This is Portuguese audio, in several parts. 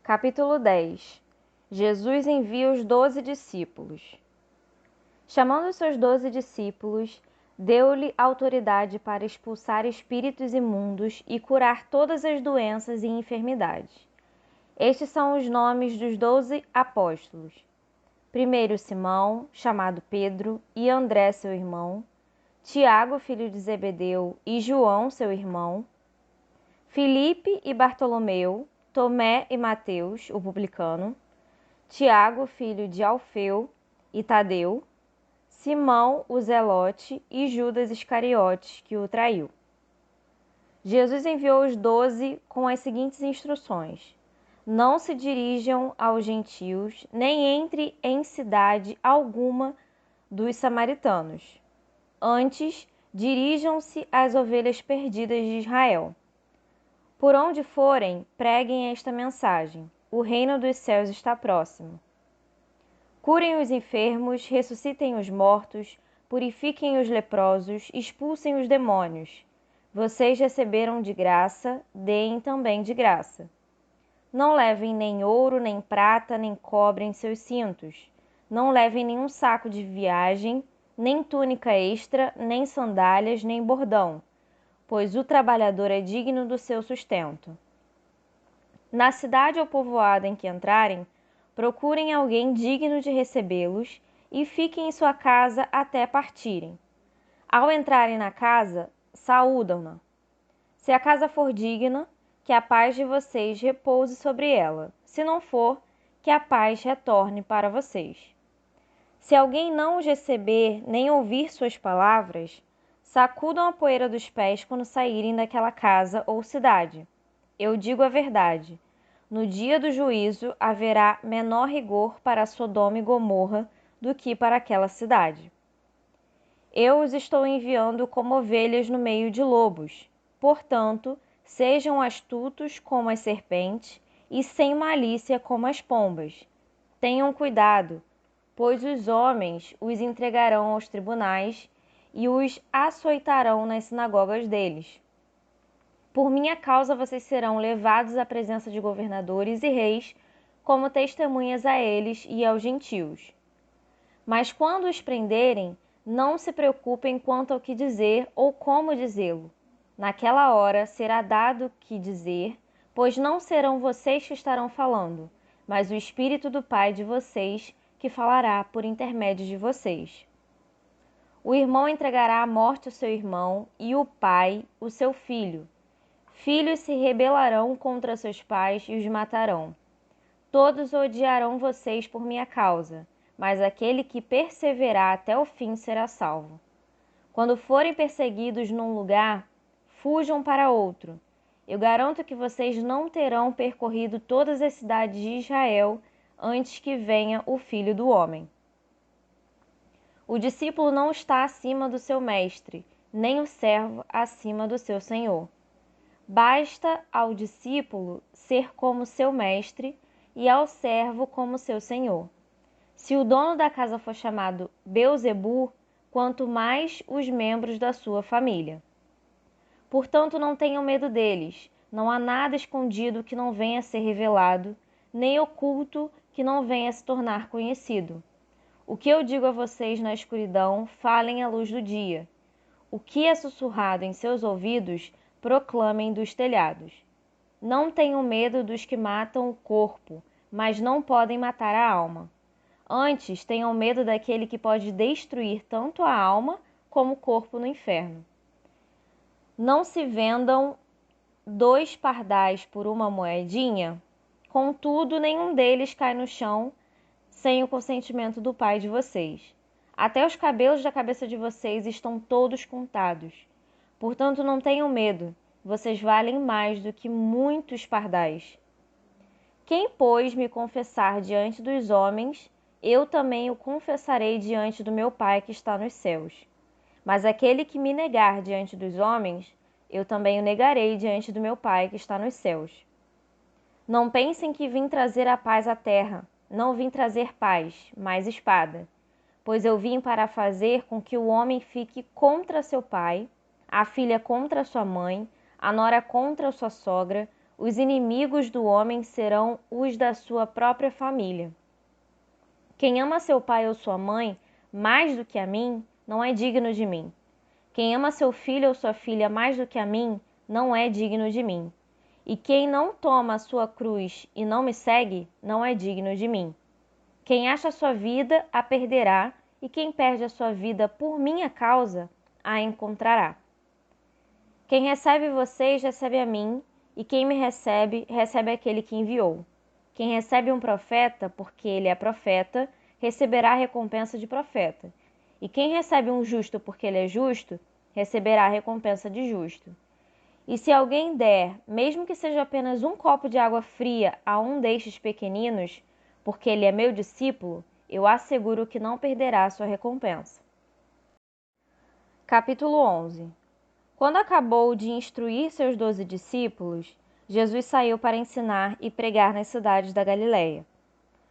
Capítulo 10. Jesus envia os 12 discípulos. Chamando seus 12 discípulos, deu-lhe autoridade para expulsar espíritos imundos e curar todas as doenças e enfermidades. Estes são os nomes dos 12 apóstolos. Primeiro Simão, chamado Pedro, e André, seu irmão, Tiago, filho de Zebedeu, e João, seu irmão, Filipe e Bartolomeu, Tomé e Mateus, o publicano, Tiago, filho de Alfeu, e Tadeu, Simão, o Zelote, e Judas Iscariotes, que o traiu. Jesus enviou os 12 com as seguintes instruções: não se dirijam aos gentios, nem entre em cidade alguma dos samaritanos. Antes, dirijam-se às ovelhas perdidas de Israel. Por onde forem, preguem esta mensagem: o reino dos céus está próximo. Curem os enfermos, ressuscitem os mortos, purifiquem os leprosos, expulsem os demônios. Vocês receberam de graça, deem também de graça. Não levem nem ouro, nem prata, nem cobre em seus cintos. Não levem nenhum saco de viagem, nem túnica extra, nem sandálias, nem bordão, pois o trabalhador é digno do seu sustento. Na cidade ou povoado em que entrarem, procurem alguém digno de recebê-los e fiquem em sua casa até partirem. Ao entrarem na casa, saúdam-na. Se a casa for digna, que a paz de vocês repouse sobre ela. Se não for, que a paz retorne para vocês. Se alguém não os receber nem ouvir suas palavras, sacudam a poeira dos pés quando saírem daquela casa ou cidade. Eu digo a verdade: no dia do juízo haverá menor rigor para Sodoma e Gomorra do que para aquela cidade. Eu os estou enviando como ovelhas no meio de lobos. Portanto, sejam astutos como as serpentes e sem malícia como as pombas. Tenham cuidado, pois os homens os entregarão aos tribunais e os açoitarão nas sinagogas deles. Por minha causa vocês serão levados à presença de governadores e reis, como testemunhas a eles e aos gentios. Mas quando os prenderem, não se preocupem quanto ao que dizer ou como dizê-lo. Naquela hora será dado o que dizer, pois não serão vocês que estarão falando, mas o Espírito do Pai de vocês, que falará por intermédio de vocês. O irmão entregará à morte o seu irmão, e o pai o seu filho. Filhos se rebelarão contra seus pais e os matarão. Todos odiarão vocês por minha causa, mas aquele que perseverar até o fim será salvo. Quando forem perseguidos num lugar, fujam para outro. Eu garanto que vocês não terão percorrido todas as cidades de Israel antes que venha o Filho do Homem. O discípulo não está acima do seu mestre, nem o servo acima do seu senhor. Basta ao discípulo ser como seu mestre e ao servo como seu senhor. Se o dono da casa for chamado Beelzebu, quanto mais os membros da sua família. Portanto, não tenham medo deles. Não há nada escondido que não venha a ser revelado, nem oculto que não venha a se tornar conhecido. O que eu digo a vocês na escuridão, falem à luz do dia. O que é sussurrado em seus ouvidos, proclamem dos telhados. Não tenham medo dos que matam o corpo, mas não podem matar a alma. Antes, tenham medo daquele que pode destruir tanto a alma como o corpo no inferno. Não se vendam 2 pardais por uma moedinha, contudo, nenhum deles cai no chão sem o consentimento do Pai de vocês. Até os cabelos da cabeça de vocês estão todos contados. Portanto, não tenham medo, vocês valem mais do que muitos pardais. Quem, pois, me confessar diante dos homens, eu também o confessarei diante do meu Pai que está nos céus. Mas aquele que me negar diante dos homens, eu também o negarei diante do meu Pai que está nos céus. Não pensem que vim trazer a paz à terra. Não vim trazer paz, mas espada. Pois eu vim para fazer com que o homem fique contra seu pai, a filha contra sua mãe, a nora contra sua sogra, os inimigos do homem serão os da sua própria família. Quem ama seu pai ou sua mãe mais do que a mim, não é digno de mim. Quem ama seu filho ou sua filha mais do que a mim, não é digno de mim. E quem não toma a sua cruz e não me segue, não é digno de mim. Quem acha a sua vida, a perderá, e quem perde a sua vida por minha causa, a encontrará. Quem recebe vocês, recebe a mim, e quem me recebe, recebe aquele que enviou. Quem recebe um profeta, porque ele é profeta, receberá a recompensa de profeta. E quem recebe um justo, porque ele é justo, receberá a recompensa de justo. E se alguém der, mesmo que seja apenas um copo de água fria a um destes pequeninos, porque ele é meu discípulo, eu asseguro que não perderá sua recompensa. Capítulo 11. Quando acabou de instruir seus 12 discípulos, Jesus saiu para ensinar e pregar nas cidades da Galiléia.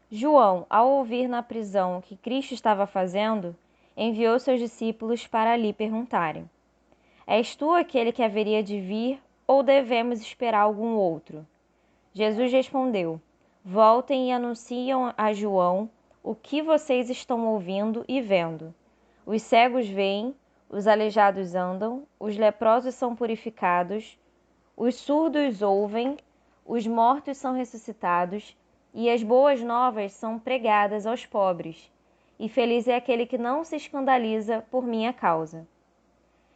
João, ao ouvir na prisão o que Cristo estava fazendo, enviou seus discípulos para lhe perguntarem: És tu aquele que haveria de vir, ou devemos esperar algum outro? Jesus respondeu: Voltem e anunciem a João o que vocês estão ouvindo e vendo. Os cegos veem, os aleijados andam, os leprosos são purificados, os surdos ouvem, os mortos são ressuscitados, e as boas novas são pregadas aos pobres. E feliz é aquele que não se escandaliza por minha causa.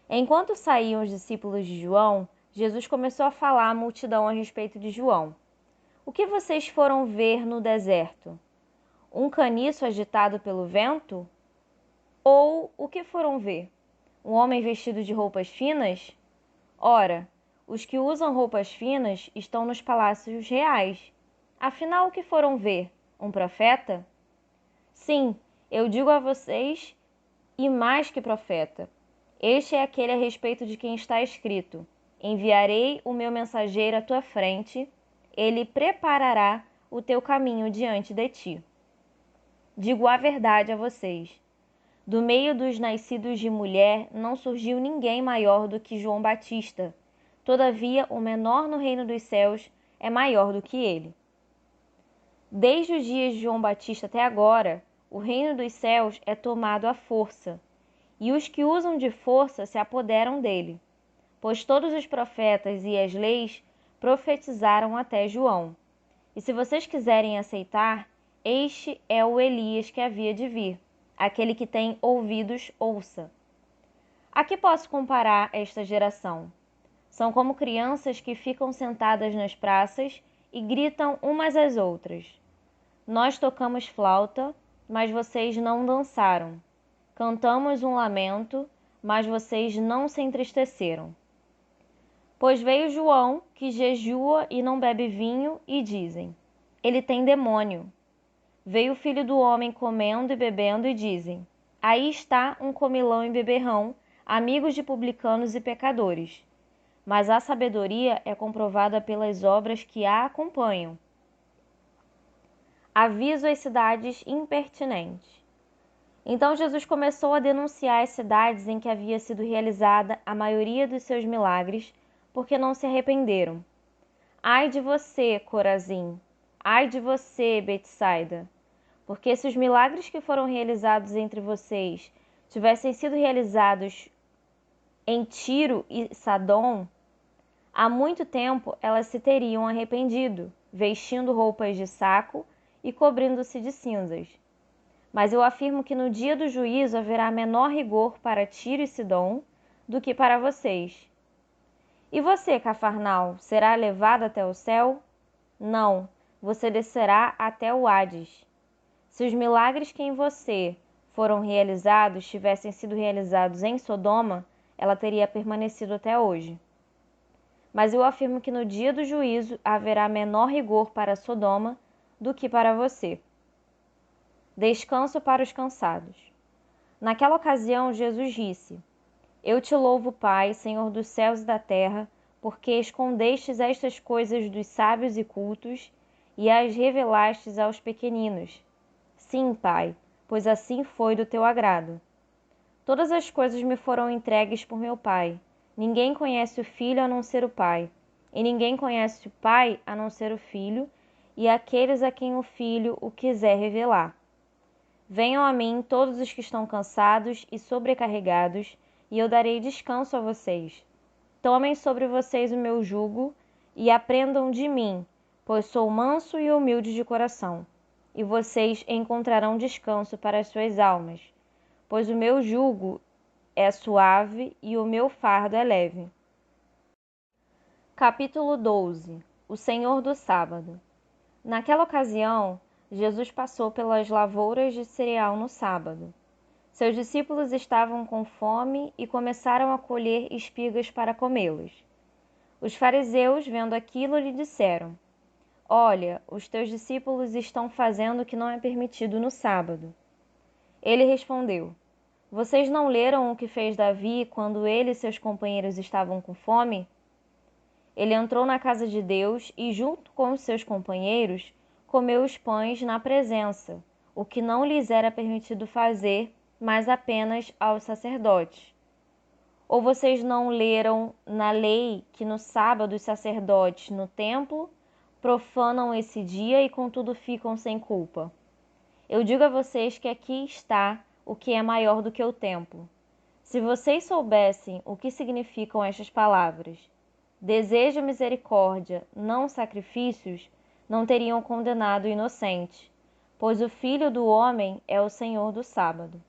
Enquanto saíam os discípulos de João, Jesus começou a falar à multidão a respeito de João. O que vocês foram ver no deserto? Um caniço agitado pelo vento? Ou o que foram ver? Um homem vestido de roupas finas? Ora, os que usam roupas finas estão nos palácios reais. Afinal, o que foram ver? Um profeta? Sim, eu digo a vocês, e mais que profeta. Este é aquele a respeito de quem está escrito: Enviarei o meu mensageiro à tua frente, ele preparará o teu caminho diante de ti. Digo a verdade a vocês: do meio dos nascidos de mulher não surgiu ninguém maior do que João Batista. Todavia, o menor no reino dos céus é maior do que ele. Desde os dias de João Batista até agora, o reino dos céus é tomado à força, e os que usam de força se apoderam dele. Pois todos os profetas e as leis profetizaram até João. E se vocês quiserem aceitar, este é o Elias que havia de vir. Aquele que tem ouvidos, ouça. A que posso comparar esta geração? São como crianças que ficam sentadas nas praças e gritam umas às outras. Nós tocamos flauta, mas vocês não dançaram. Cantamos um lamento, mas vocês não se entristeceram. Pois veio João, que jejua e não bebe vinho, e dizem: ele tem demônio. Veio o filho do homem comendo e bebendo, e dizem: aí está um comilão e beberrão, amigos de publicanos e pecadores. Mas a sabedoria é comprovada pelas obras que a acompanham. Aviso às cidades impertinentes. Então Jesus começou a denunciar as cidades em que havia sido realizada a maioria dos seus milagres, porque não se arrependeram. Ai de você, Corazim! Ai de você, Betsaida! Porque se os milagres que foram realizados entre vocês tivessem sido realizados em Tiro e Sadom, há muito tempo elas se teriam arrependido, vestindo roupas de saco e cobrindo-se de cinzas. Mas eu afirmo que no dia do juízo haverá menor rigor para Tiro e Sidom do que para vocês. E você, Cafarnaum, será levado até o céu? Não, você descerá até o Hades. Se os milagres que em você foram realizados tivessem sido realizados em Sodoma, ela teria permanecido até hoje. Mas eu afirmo que no dia do juízo haverá menor rigor para Sodoma do que para você. Descanso para os cansados. Naquela ocasião, Jesus disse: Eu te louvo, Pai, Senhor dos céus e da terra, porque escondestes estas coisas dos sábios e cultos e as revelastes aos pequeninos. Sim, Pai, pois assim foi do teu agrado. Todas as coisas me foram entregues por meu Pai. Ninguém conhece o Filho a não ser o Pai, e ninguém conhece o Pai a não ser o Filho, e aqueles a quem o Filho o quiser revelar. Venham a mim todos os que estão cansados e sobrecarregados, e eu darei descanso a vocês. Tomem sobre vocês o meu jugo e aprendam de mim, pois sou manso e humilde de coração, e vocês encontrarão descanso para as suas almas, pois o meu jugo é suave e o meu fardo é leve. Capítulo 12. O Senhor do Sábado. Naquela ocasião, Jesus passou pelas lavouras de cereal no sábado. Seus discípulos estavam com fome e começaram a colher espigas para comê-las. Os fariseus, vendo aquilo, lhe disseram: Olha, os teus discípulos estão fazendo o que não é permitido no sábado. Ele respondeu: Vocês não leram o que fez Davi quando ele e seus companheiros estavam com fome? Ele entrou na casa de Deus e, junto com os seus companheiros, comeu os pães na presença, o que não lhes era permitido fazer, mas apenas aos sacerdotes. Ou vocês não leram na lei que no sábado os sacerdotes no templo profanam esse dia e contudo ficam sem culpa? Eu digo a vocês que aqui está o que é maior do que o templo. Se vocês soubessem o que significam estas palavras, desejo misericórdia, não sacrifícios, não teriam condenado o inocente, pois o Filho do Homem é o Senhor do sábado.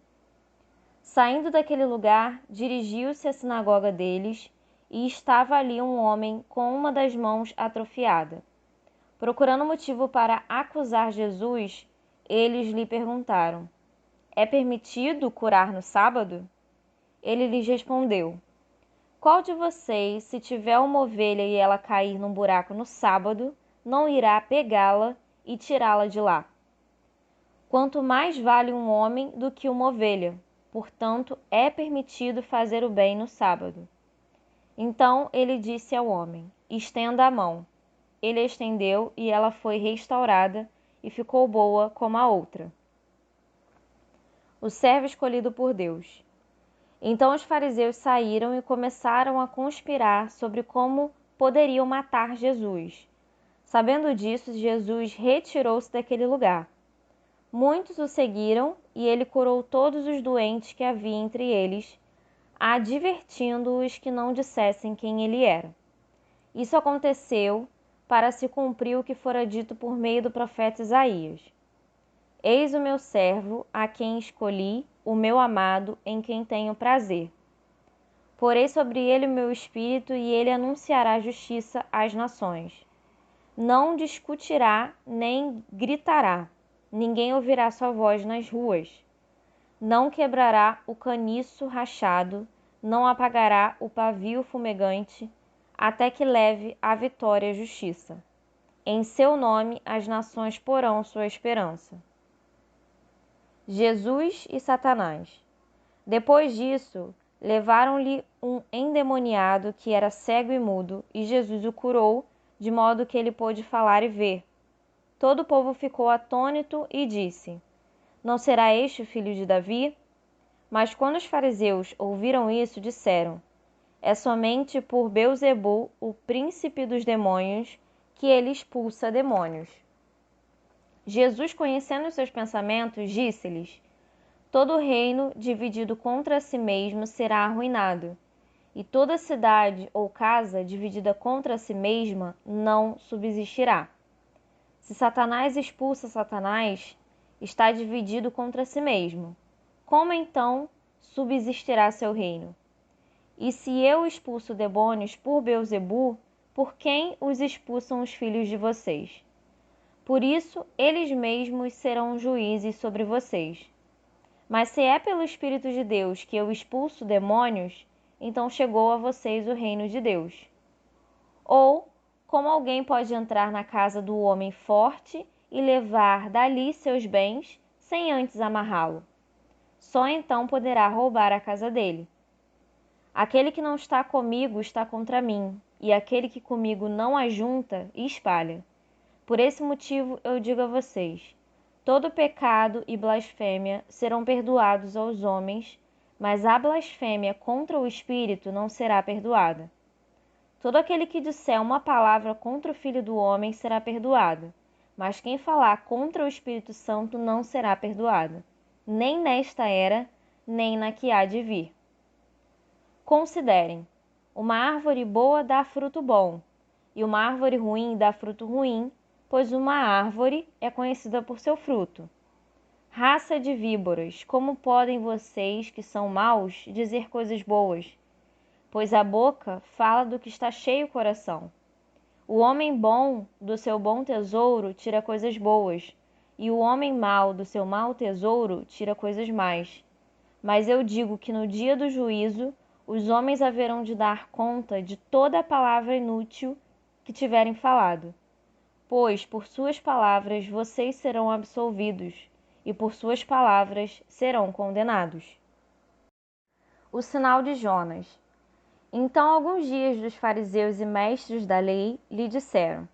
Saindo daquele lugar, dirigiu-se à sinagoga deles, e estava ali um homem com uma das mãos atrofiada. Procurando motivo para acusar Jesus, eles lhe perguntaram: É permitido curar no sábado? Ele lhes respondeu: Qual de vocês, se tiver uma ovelha e ela cair num buraco no sábado, não irá pegá-la e tirá-la de lá? Quanto mais vale um homem do que uma ovelha, portanto, é permitido fazer o bem no sábado. Então ele disse ao homem: Estenda a mão. Ele a estendeu e ela foi restaurada e ficou boa como a outra. O servo escolhido por Deus. Então os fariseus saíram e começaram a conspirar sobre como poderiam matar Jesus. Sabendo disso, Jesus retirou-se daquele lugar. Muitos o seguiram e ele curou todos os doentes que havia entre eles, advertindo-os que não dissessem quem ele era. Isso aconteceu para se cumprir o que fora dito por meio do profeta Isaías. Eis o meu servo, a quem escolhi, o meu amado, em quem tenho prazer. Porei sobre ele o meu espírito e ele anunciará justiça às nações. Não discutirá nem gritará, ninguém ouvirá sua voz nas ruas. Não quebrará o caniço rachado, não apagará o pavio fumegante, até que leve à vitória a justiça. Em seu nome as nações porão sua esperança. Jesus e Satanás. Depois disso, levaram-lhe um endemoniado que era cego e mudo, e Jesus o curou, de modo que ele pôde falar e ver. Todo o povo ficou atônito e disse: Não será este o filho de Davi? Mas quando os fariseus ouviram isso, disseram: É somente por Beelzebul, o príncipe dos demônios, que ele expulsa demônios. Jesus, conhecendo os seus pensamentos, disse-lhes: Todo reino dividido contra si mesmo será arruinado, e toda cidade ou casa dividida contra si mesma não subsistirá. Se Satanás expulsa Satanás, está dividido contra si mesmo. Como então subsistirá seu reino? E se eu expulso demônios por Beelzebul, por quem os expulsam os filhos de vocês? Por isso, eles mesmos serão juízes sobre vocês. Mas se é pelo Espírito de Deus que eu expulso demônios, então chegou a vocês o reino de Deus. Ou, como alguém pode entrar na casa do homem forte e levar dali seus bens, sem antes amarrá-lo? Só então poderá roubar a casa dele. Aquele que não está comigo está contra mim, e aquele que comigo não ajunta, espalha. Por esse motivo eu digo a vocês: todo pecado e blasfêmia serão perdoados aos homens, mas a blasfêmia contra o Espírito não será perdoada. Todo aquele que disser uma palavra contra o Filho do Homem será perdoado, mas quem falar contra o Espírito Santo não será perdoado, nem nesta era, nem na que há de vir. Considerem: uma árvore boa dá fruto bom, e uma árvore ruim dá fruto ruim, pois uma árvore é conhecida por seu fruto. Raça de víboras, como podem vocês, que são maus, dizer coisas boas? Pois a boca fala do que está cheio o coração. O homem bom do seu bom tesouro tira coisas boas, e o homem mau do seu mau tesouro tira coisas más. Mas eu digo que no dia do juízo os homens haverão de dar conta de toda a palavra inútil que tiverem falado. Pois por suas palavras vocês serão absolvidos, e por suas palavras serão condenados. O sinal de Jonas. Então alguns dias dos fariseus e mestres da lei lhe disseram: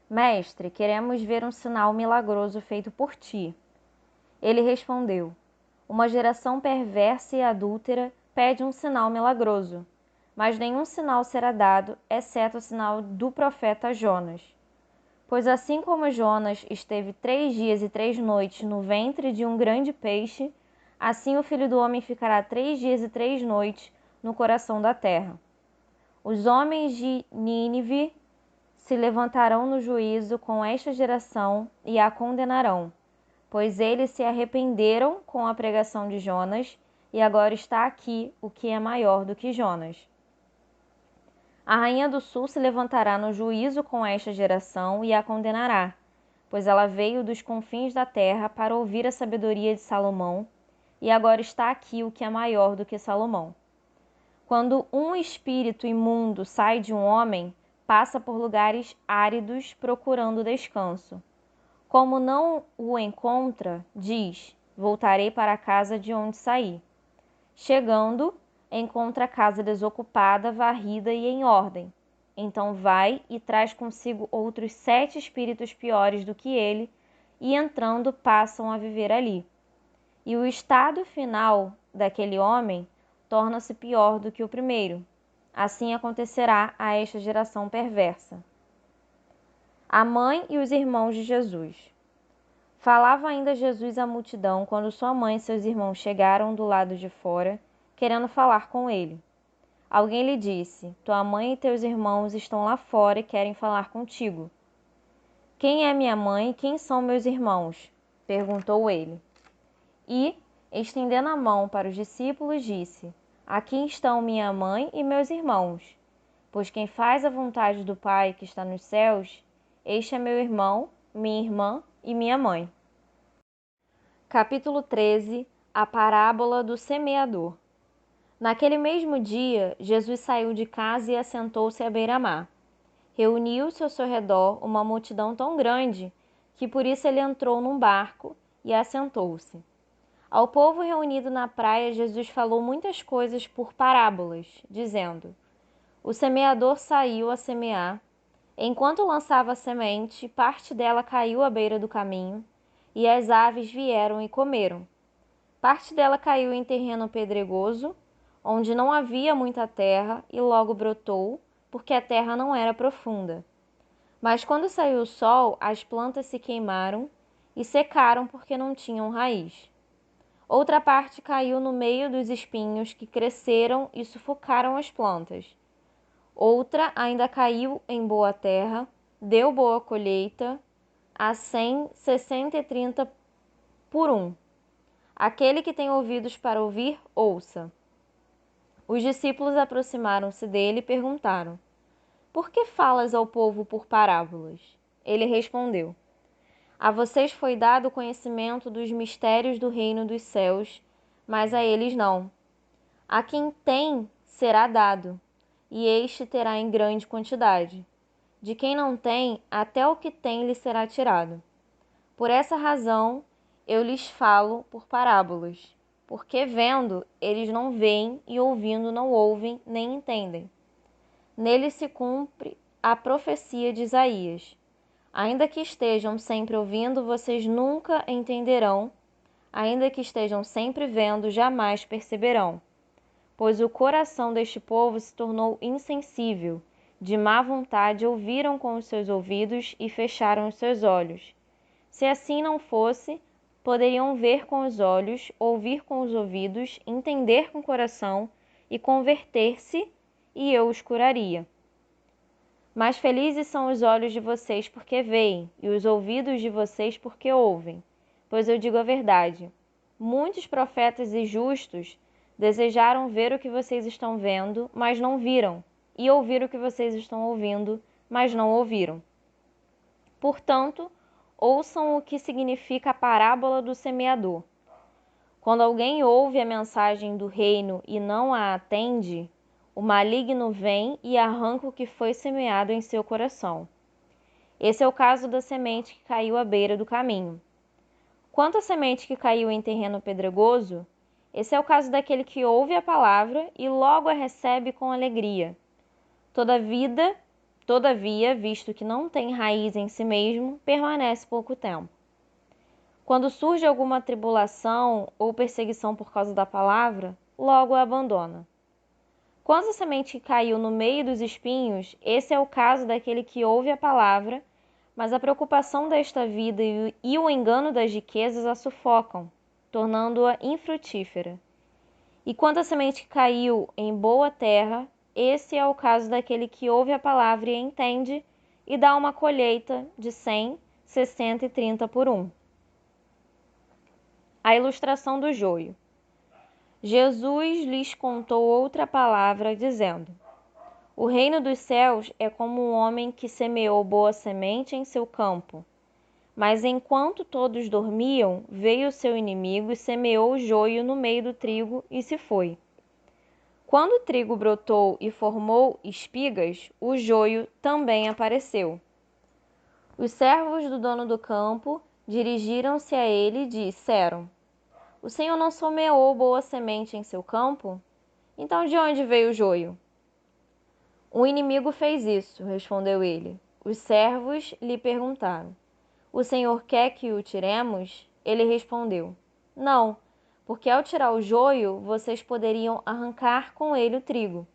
Mestre, queremos ver um sinal milagroso feito por ti. Ele respondeu: Uma geração perversa e adúltera pede um sinal milagroso, mas nenhum sinal será dado, exceto o sinal do profeta Jonas. Pois assim como Jonas esteve 3 dias e 3 noites no ventre de um grande peixe, assim o Filho do Homem ficará 3 dias e 3 noites no coração da terra. Os homens de Nínive se levantarão no juízo com esta geração e a condenarão, pois eles se arrependeram com a pregação de Jonas, e agora está aqui o que é maior do que Jonas. A rainha do sul se levantará no juízo com esta geração e a condenará, pois ela veio dos confins da terra para ouvir a sabedoria de Salomão, e agora está aqui o que é maior do que Salomão. Quando um espírito imundo sai de um homem, passa por lugares áridos procurando descanso. Como não o encontra, diz: Voltarei para a casa de onde saí. Chegando, encontra a casa desocupada, varrida e em ordem. Então vai e traz consigo outros 7 espíritos piores do que ele, e entrando passam a viver ali. E o estado final daquele homem torna-se pior do que o primeiro. Assim acontecerá a esta geração perversa. A mãe e os irmãos de Jesus. Falava ainda Jesus à multidão quando sua mãe e seus irmãos chegaram do lado de fora, querendo falar com ele. Alguém lhe disse: Tua mãe e teus irmãos estão lá fora e querem falar contigo. Quem é minha mãe e quem são meus irmãos? Perguntou ele. E, estendendo a mão para os discípulos, disse: Aqui estão minha mãe e meus irmãos. Pois quem faz a vontade do Pai que está nos céus, este é meu irmão, minha irmã e minha mãe. Capítulo 13. A parábola do semeador. Naquele mesmo dia, Jesus saiu de casa e assentou-se à beira-mar. Reuniu-se ao seu redor uma multidão tão grande que por isso ele entrou num barco e assentou-se. Ao povo reunido na praia, Jesus falou muitas coisas por parábolas, dizendo: O semeador saiu a semear. Enquanto lançava a semente, parte dela caiu à beira do caminho, e as aves vieram e comeram. Parte dela caiu em terreno pedregoso, onde não havia muita terra, e logo brotou, porque a terra não era profunda. Mas quando saiu o sol, as plantas se queimaram e secaram porque não tinham raiz. Outra parte caiu no meio dos espinhos que cresceram e sufocaram as plantas. Outra ainda caiu em boa terra, deu boa colheita, a 100, 60 e 30 por 1. Aquele que tem ouvidos para ouvir, ouça. Os discípulos aproximaram-se dele e perguntaram: Por que falas ao povo por parábolas? Ele respondeu: A vocês foi dado o conhecimento dos mistérios do reino dos céus, mas a eles não. A quem tem, será dado, e este terá em grande quantidade. De quem não tem, até o que tem lhe será tirado. Por essa razão, eu lhes falo por parábolas, porque vendo, eles não veem, e ouvindo, não ouvem, nem entendem. Nele se cumpre a profecia de Isaías. Ainda que estejam sempre ouvindo, vocês nunca entenderão. Ainda que estejam sempre vendo, jamais perceberão. Pois o coração deste povo se tornou insensível, de má vontade ouviram com os seus ouvidos e fecharam os seus olhos. Se assim não fosse, poderiam ver com os olhos, ouvir com os ouvidos, entender com o coração e converter-se, e eu os curaria. Mas felizes são os olhos de vocês porque veem, e os ouvidos de vocês porque ouvem. Pois eu digo a verdade: muitos profetas e justos desejaram ver o que vocês estão vendo, mas não viram, e ouvir o que vocês estão ouvindo, mas não ouviram. Portanto, ouçam o que significa a parábola do semeador. Quando alguém ouve a mensagem do reino e não a atende, o maligno vem e arranca o que foi semeado em seu coração. Esse é o caso da semente que caiu à beira do caminho. Quanto à semente que caiu em terreno pedregoso, esse é o caso daquele que ouve a palavra e logo a recebe com alegria. Todavia, visto que não tem raiz em si mesmo, permanece pouco tempo. Quando surge alguma tribulação ou perseguição por causa da palavra, logo a abandona. Quando a semente caiu no meio dos espinhos, esse é o caso daquele que ouve a palavra, mas a preocupação desta vida e o engano das riquezas a sufocam, tornando-a infrutífera. E quando a semente caiu em boa terra, esse é o caso daquele que ouve a palavra e a entende, e dá uma colheita de 100, 60 e 30 por 1. A ilustração do joio. Jesus lhes contou outra palavra, dizendo: O reino dos céus é como um homem que semeou boa semente em seu campo. Mas enquanto todos dormiam, veio seu inimigo e semeou o joio no meio do trigo e se foi. Quando o trigo brotou e formou espigas, o joio também apareceu. Os servos do dono do campo dirigiram-se a ele e disseram: O senhor não semeou boa semente em seu campo? Então de onde veio o joio? O inimigo fez isso, respondeu ele. Os servos lhe perguntaram: O senhor quer que o tiremos? Ele respondeu: Não, porque ao tirar o joio, vocês poderiam arrancar com ele o trigo.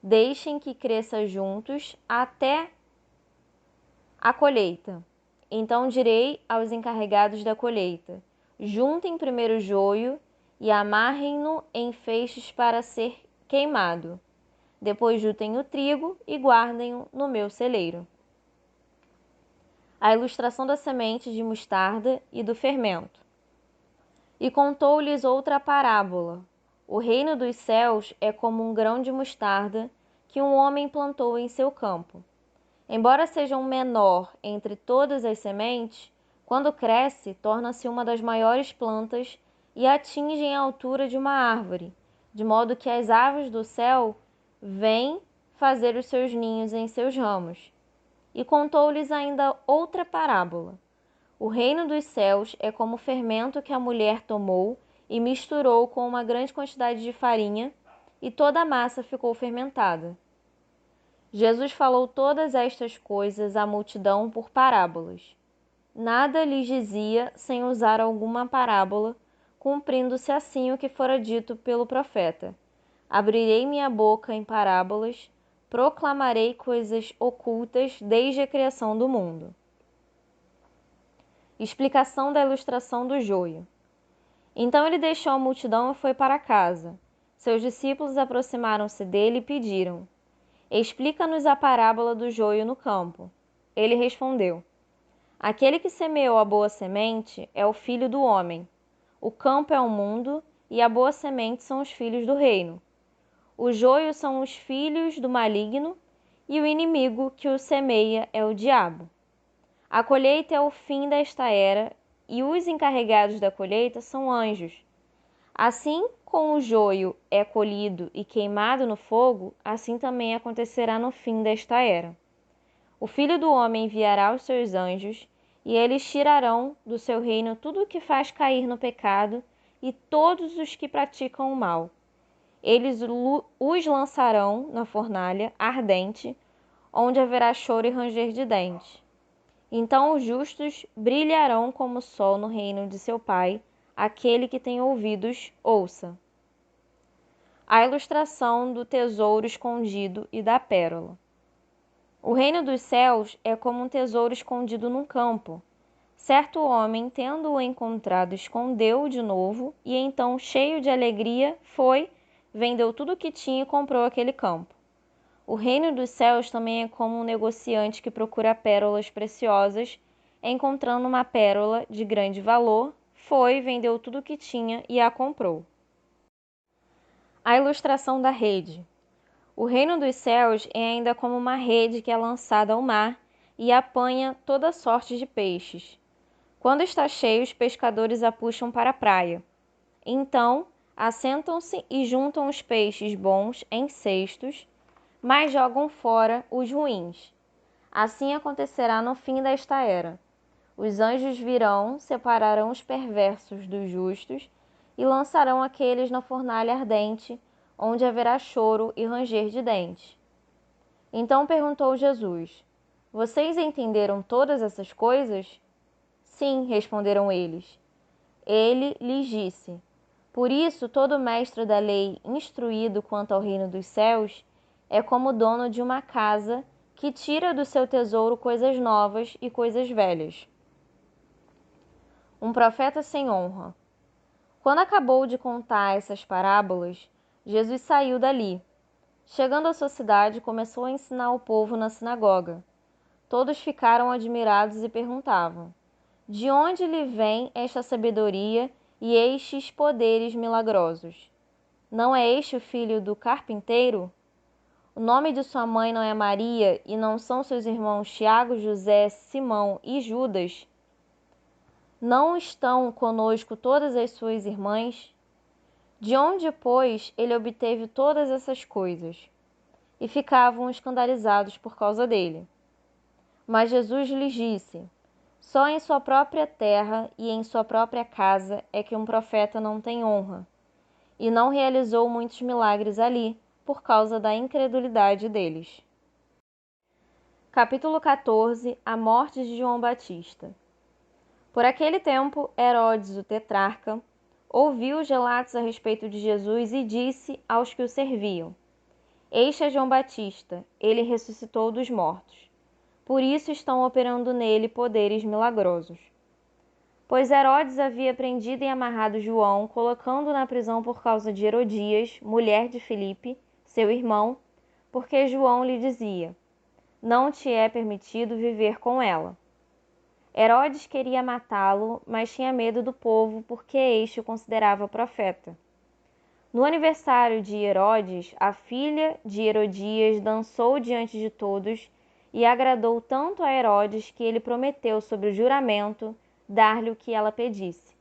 Deixem que cresça juntos até a colheita. Então direi aos encarregados da colheita: Juntem primeiro o joio e amarrem-no em feixes para ser queimado. Depois juntem o trigo e guardem-o no meu celeiro. A ilustração da semente de mostarda e do fermento. E contou-lhes outra parábola. O reino dos céus é como um grão de mostarda que um homem plantou em seu campo. Embora seja o menor entre todas as sementes, quando cresce, torna-se uma das maiores plantas e atinge a altura de uma árvore, de modo que as aves do céu vêm fazer os seus ninhos em seus ramos. E contou-lhes ainda outra parábola. O reino dos céus é como o fermento que a mulher tomou e misturou com uma grande quantidade de farinha, e toda a massa ficou fermentada. Jesus falou todas estas coisas à multidão por parábolas. Nada lhes dizia sem usar alguma parábola, cumprindo-se assim o que fora dito pelo profeta: Abrirei minha boca em parábolas, proclamarei coisas ocultas desde a criação do mundo. Explicação da ilustração do joio. Então ele deixou a multidão e foi para casa. Seus discípulos aproximaram-se dele e pediram: Explica-nos a parábola do joio no campo. Ele respondeu: Aquele que semeou a boa semente é o filho do homem. O campo é o mundo e a boa semente são os filhos do reino. O joio são os filhos do maligno e o inimigo que o semeia é o diabo. A colheita é o fim desta era e os encarregados da colheita são anjos. Assim como o joio é colhido e queimado no fogo, assim também acontecerá no fim desta era. O Filho do Homem enviará os seus anjos, e eles tirarão do seu reino tudo o que faz cair no pecado e todos os que praticam o mal. Eles os lançarão na fornalha ardente, onde haverá choro e ranger de dentes. Então os justos brilharão como o sol no reino de seu Pai. Aquele que tem ouvidos, ouça. A ilustração do tesouro escondido e da pérola. O reino dos céus é como um tesouro escondido num campo. Certo homem, tendo-o encontrado, escondeu-o de novo, e então, cheio de alegria, foi, vendeu tudo o que tinha e comprou aquele campo. O reino dos céus também é como um negociante que procura pérolas preciosas. Encontrando uma pérola de grande valor, foi, vendeu tudo o que tinha e a comprou. A ilustração da rede. O reino dos céus é ainda como uma rede que é lançada ao mar e apanha toda sorte de peixes. Quando está cheio, os pescadores a puxam para a praia. Então, assentam-se e juntam os peixes bons em cestos, mas jogam fora os ruins. Assim acontecerá no fim desta era. Os anjos virão, separarão os perversos dos justos e lançarão aqueles na fornalha ardente, onde haverá choro e ranger de dentes. Então perguntou Jesus: Vocês entenderam todas essas coisas? Sim, responderam eles. Ele lhes disse: Por isso, todo mestre da lei, instruído quanto ao reino dos céus, é como o dono de uma casa que tira do seu tesouro coisas novas e coisas velhas. Um profeta sem honra. Quando acabou de contar essas parábolas, Jesus saiu dali. Chegando à sua cidade, começou a ensinar o povo na sinagoga. Todos ficaram admirados e perguntavam: De onde lhe vem esta sabedoria e estes poderes milagrosos? Não é este o filho do carpinteiro? O nome de sua mãe não é Maria, e não são seus irmãos Tiago, José, Simão e Judas? Não estão conosco todas as suas irmãs? De onde, pois, ele obteve todas essas coisas? E ficavam escandalizados por causa dele. Mas Jesus lhes disse: Só em sua própria terra e em sua própria casa é que um profeta não tem honra. E não realizou muitos milagres ali, por causa da incredulidade deles. Capítulo 14. A morte de João Batista. Por aquele tempo, Herodes, o tetrarca, ouviu os relatos a respeito de Jesus e disse aos que o serviam: Este é João Batista, ele ressuscitou dos mortos. Por isso estão operando nele poderes milagrosos. Pois Herodes havia prendido e amarrado João, colocando-o na prisão por causa de Herodias, mulher de Filipe, seu irmão, porque João lhe dizia: Não te é permitido viver com ela. Herodes queria matá-lo, mas tinha medo do povo, porque este o considerava profeta. No aniversário de Herodes, a filha de Herodias dançou diante de todos e agradou tanto a Herodes que ele prometeu, sobre o juramento, dar-lhe o que ela pedisse.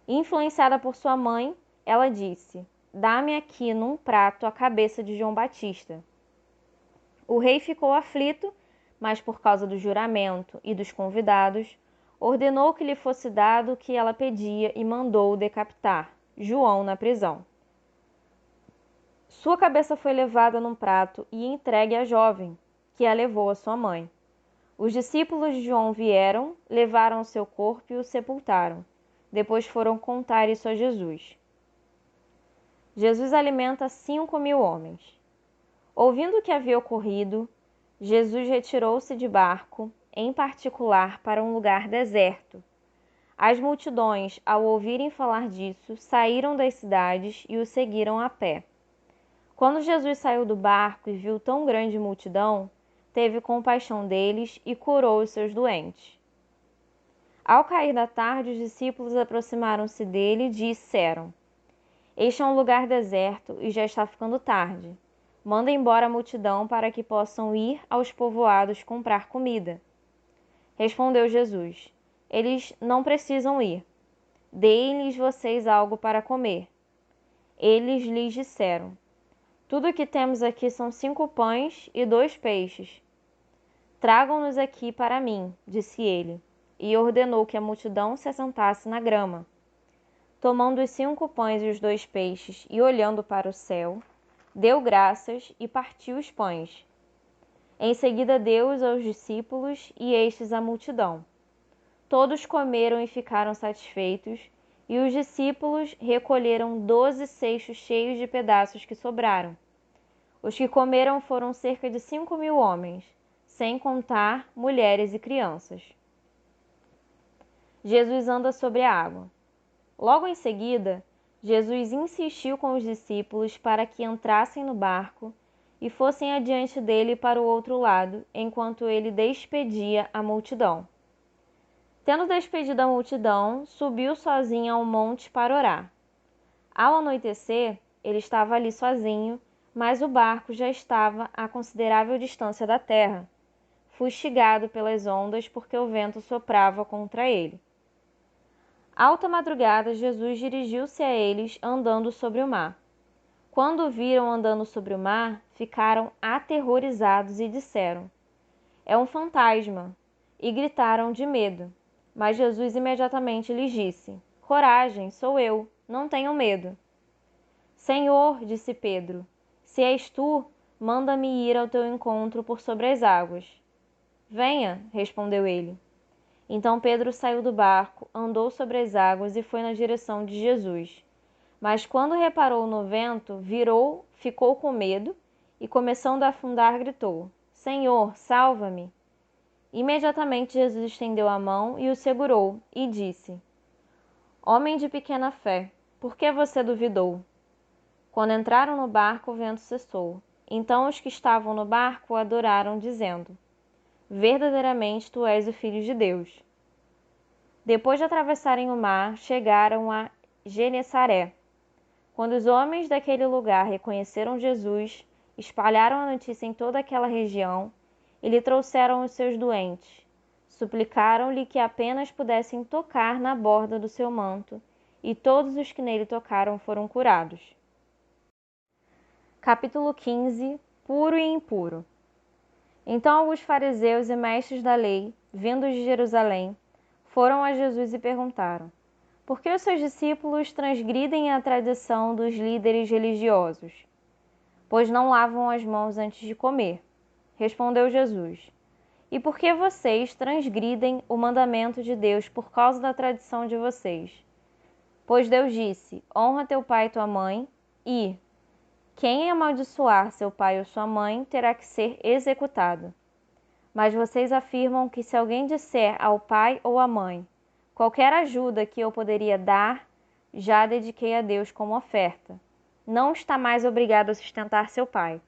Influenciada por sua mãe, ela disse: Dá-me aqui num prato a cabeça de João Batista. O rei ficou aflito, mas por causa do juramento e dos convidados, ordenou que lhe fosse dado o que ela pedia e mandou decapitar João na prisão. Sua cabeça foi levada num prato e entregue à jovem, que a levou à sua mãe. Os discípulos de João vieram, levaram o seu corpo e o sepultaram. Depois foram contar isso a Jesus. Jesus alimenta 5.000 homens. Ouvindo o que havia ocorrido, Jesus retirou-se de barco, em particular para um lugar deserto. As multidões, ao ouvirem falar disso, saíram das cidades e o seguiram a pé. Quando Jesus saiu do barco e viu tão grande multidão, teve compaixão deles e curou os seus doentes. Ao cair da tarde, os discípulos aproximaram-se dele e disseram: Este é um lugar deserto e já está ficando tarde. Manda embora a multidão para que possam ir aos povoados comprar comida. Respondeu Jesus: Eles não precisam ir. Deem-lhes vocês algo para comer. Eles lhes disseram: Tudo o que temos aqui são 5 pães e 2 peixes. Tragam-nos aqui para mim, disse ele, e ordenou que a multidão se assentasse na grama. Tomando os 5 pães e os 2 peixes e olhando para o céu, deu graças e partiu os pães. Em seguida deu-os aos discípulos e estes à multidão. Todos comeram e ficaram satisfeitos, e os discípulos recolheram 12 cestos cheios de pedaços que sobraram. Os que comeram foram cerca de 5.000 homens, sem contar mulheres e crianças. Jesus anda sobre a água. Logo em seguida, Jesus insistiu com os discípulos para que entrassem no barco e fossem adiante dele para o outro lado, enquanto ele despedia a multidão. Tendo despedido a multidão, subiu sozinho ao monte para orar. Ao anoitecer, ele estava ali sozinho, mas o barco já estava a considerável distância da terra, fustigado pelas ondas porque o vento soprava contra ele. Alta madrugada, Jesus dirigiu-se a eles andando sobre o mar. Quando o viram andando sobre o mar, ficaram aterrorizados e disseram: "É um fantasma!" e gritaram de medo. Mas Jesus imediatamente lhes disse: "Coragem, sou eu, não tenham medo." "Senhor", disse Pedro, "se és tu, manda-me ir ao teu encontro por sobre as águas." "Venha", respondeu ele. Então Pedro saiu do barco, andou sobre as águas e foi na direção de Jesus. Mas quando reparou no vento, virou, ficou com medo e, começando a afundar, gritou: "Senhor, salva-me!" Imediatamente Jesus estendeu a mão e o segurou e disse: "Homem de pequena fé, por que você duvidou?" Quando entraram no barco, o vento cessou. Então os que estavam no barco o adoraram, dizendo: "Verdadeiramente tu és o Filho de Deus." Depois de atravessarem o mar, chegaram a Genesaré. Quando os homens daquele lugar reconheceram Jesus, espalharam a notícia em toda aquela região e lhe trouxeram os seus doentes. Suplicaram-lhe que apenas pudessem tocar na borda do seu manto, e todos os que nele tocaram foram curados. Capítulo 15. Puro e impuro. Então alguns fariseus e mestres da lei, vindos de Jerusalém, foram a Jesus e perguntaram: "Por que os seus discípulos transgridem a tradição dos líderes religiosos? Pois não lavam as mãos antes de comer." Respondeu Jesus: "E por que vocês transgridem o mandamento de Deus por causa da tradição de vocês? Pois Deus disse: honra teu pai e tua mãe, e quem amaldiçoar seu pai ou sua mãe terá que ser executado. Mas vocês afirmam que se alguém disser ao pai ou à mãe: qualquer ajuda que eu poderia dar, já dediquei a Deus como oferta, não está mais obrigado a sustentar seu pai.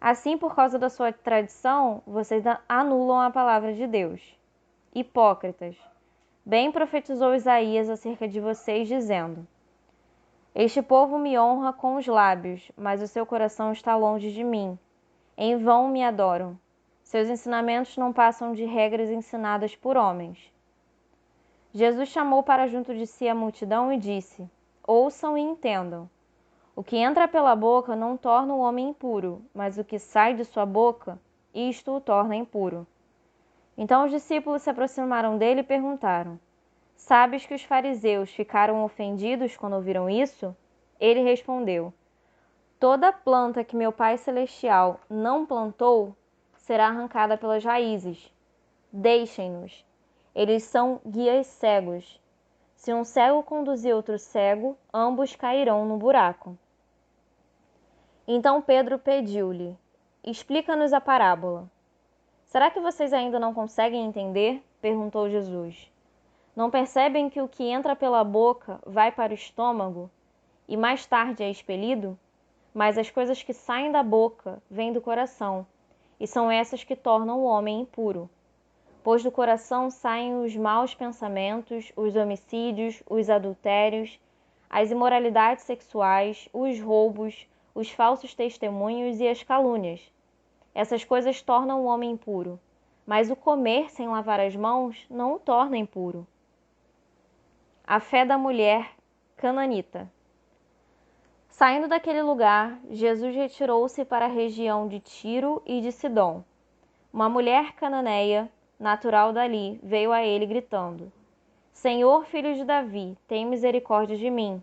Assim, por causa da sua tradição, vocês anulam a palavra de Deus. Hipócritas! Bem profetizou Isaías acerca de vocês, dizendo: este povo me honra com os lábios, mas o seu coração está longe de mim. Em vão me adoram. Seus ensinamentos não passam de regras ensinadas por homens. Jesus chamou para junto de si a multidão e disse: ouçam e entendam. O que entra pela boca não torna o homem impuro, mas o que sai de sua boca, isto o torna impuro. Então os discípulos se aproximaram dele e perguntaram: sabes que os fariseus ficaram ofendidos quando ouviram isso? Ele respondeu: toda planta que meu Pai Celestial não plantou será arrancada pelas raízes. Deixem-nos. Eles são guias cegos. Se um cego conduzir outro cego, ambos cairão no buraco. Então Pedro pediu-lhe: explica-nos a parábola. Será que vocês ainda não conseguem entender? Perguntou Jesus. Não percebem que o que entra pela boca vai para o estômago e mais tarde é expelido? Mas as coisas que saem da boca vêm do coração, e são essas que tornam o homem impuro. Pois do coração saem os maus pensamentos, os homicídios, os adultérios, as imoralidades sexuais, os roubos, os falsos testemunhos e as calúnias. Essas coisas tornam o homem impuro, mas o comer sem lavar as mãos não o torna impuro. A fé da mulher cananita. Saindo daquele lugar, Jesus retirou-se para a região de Tiro e de Sidom. Uma mulher cananeia, natural dali, veio a ele gritando: Senhor, filho de Davi, tem misericórdia de mim.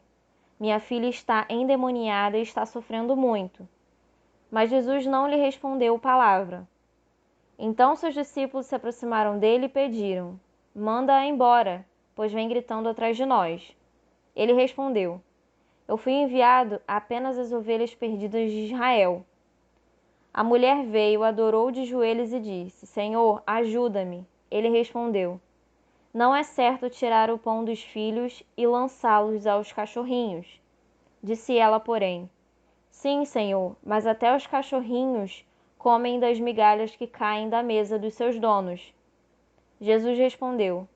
Minha filha está endemoniada e está sofrendo muito. Mas Jesus não lhe respondeu palavra. Então seus discípulos se aproximaram dele e pediram: manda-a embora, pois vem gritando atrás de nós. Ele respondeu: eu fui enviado apenas às ovelhas perdidas de Israel. A mulher veio, adorou de joelhos e disse: Senhor, ajuda-me. Ele respondeu: Não é certo tirar o pão dos filhos e lançá-los aos cachorrinhos. Disse ela, porém: Sim, Senhor, mas até os cachorrinhos comem das migalhas que caem da mesa dos seus donos. Jesus respondeu: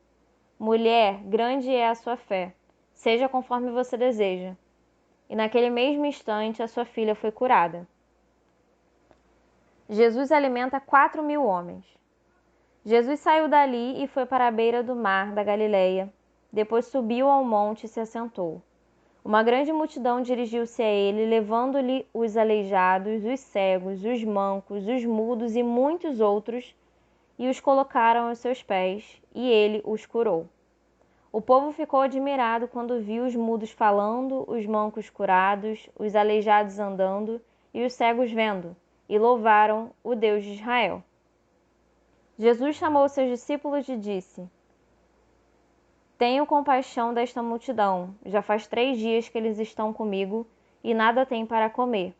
Mulher, grande é a sua fé. Seja conforme você deseja. E naquele mesmo instante a sua filha foi curada. Jesus alimenta 4.000 homens. Jesus saiu dali e foi para a beira do mar da Galileia. Depois subiu ao monte e se assentou. Uma grande multidão dirigiu-se a ele, levando-lhe os aleijados, os cegos, os mancos, os mudos e muitos outros, e os colocaram aos seus pés, e ele os curou. O povo ficou admirado quando viu os mudos falando, os mancos curados, os aleijados andando e os cegos vendo, e louvaram o Deus de Israel. Jesus chamou seus discípulos e disse: Tenho compaixão desta multidão. Já faz 3 dias que eles estão comigo e nada têm para comer.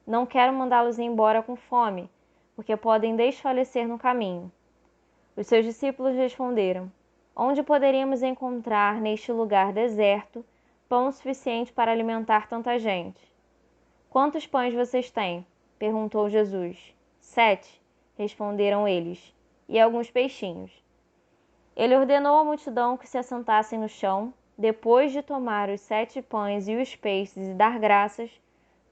Não quero mandá-los embora com fome, porque podem desfalecer no caminho. Os seus discípulos responderam: Onde poderíamos encontrar neste lugar deserto pão suficiente para alimentar tanta gente? Quantos pães vocês têm? Perguntou Jesus. 7, responderam eles, e alguns peixinhos. Ele ordenou à multidão que se assentassem no chão. Depois de tomar os 7 pães e os peixes e dar graças,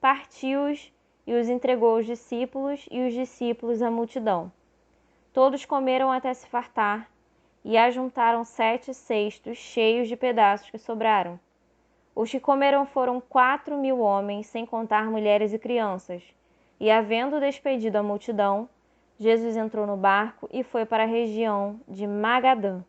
partiu-os e os entregou aos discípulos e os discípulos à multidão. Todos comeram até se fartar e ajuntaram 7 cestos cheios de pedaços que sobraram. Os que comeram foram 4.000 homens, sem contar mulheres e crianças. E, havendo despedido a multidão, Jesus entrou no barco e foi para a região de Magadã.